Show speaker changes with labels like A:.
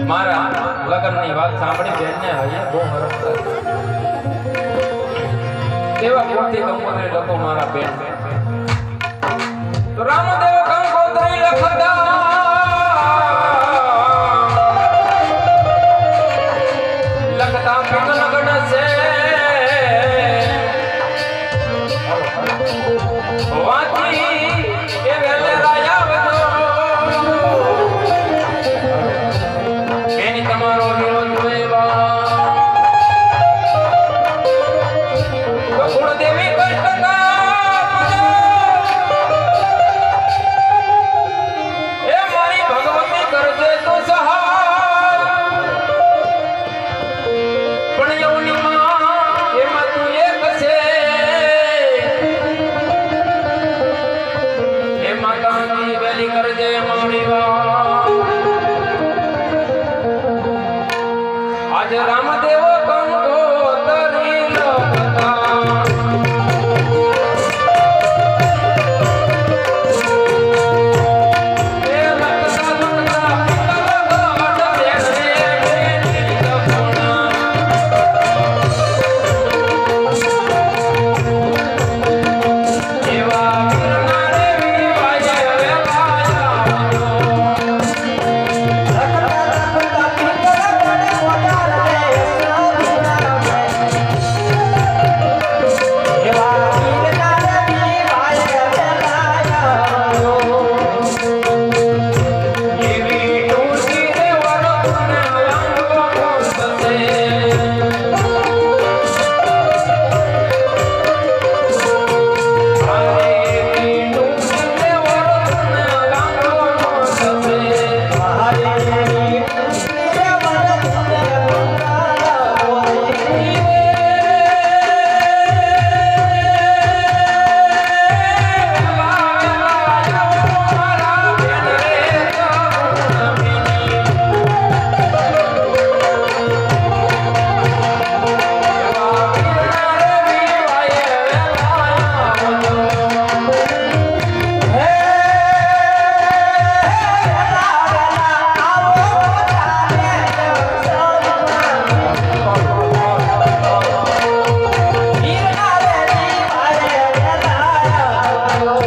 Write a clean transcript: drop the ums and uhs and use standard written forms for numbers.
A: મારા લગ્નની વાત સાંભળી બેનને હૈયે બહુ હરખ થાય કેવા કોટી કંકોત્રી લખો મારા બેન તો રામદેવ કંકોત્રી લખતા લખતા પિંગલ ગણસે વાતી કે વેલે રાયા વજો એની તમારો વિરોધ જોઈવા તો ગુણ